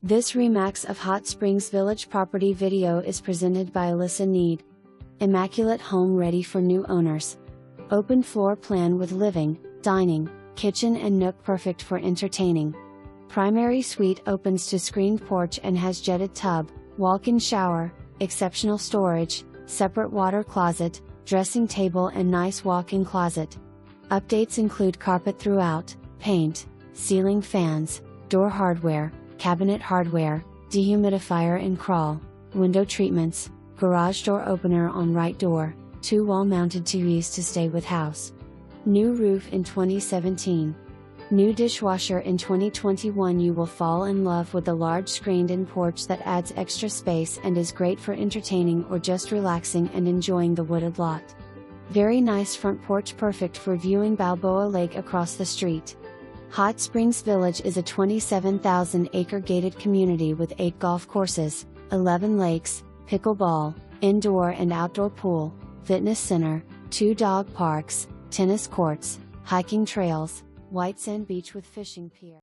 This Remax of Hot Springs Village property video is presented by Alyssa Need. Immaculate home ready for new owners. Open floor plan with living, dining, kitchen and nook perfect for entertaining. Primary suite opens to screened porch and has jetted tub, walk-in shower, exceptional storage, separate water closet, dressing table and nice walk-in closet. Updates include carpet throughout, paint, ceiling fans, door hardware, cabinet hardware, dehumidifier and crawl, window treatments, garage door opener on right door, 2 wall-mounted TVs to stay with house. New roof in 2017. New dishwasher in 2021. You will fall in love with the large screened-in porch that adds extra space and is great for entertaining or just relaxing and enjoying the wooded lot. Very nice front porch perfect for viewing Balboa Lake across the street. Hot Springs Village is a 27,000-acre gated community with 8 golf courses, 11 lakes, pickleball, indoor and outdoor pool, fitness center, 2 dog parks, tennis courts, hiking trails, white sand beach with fishing pier.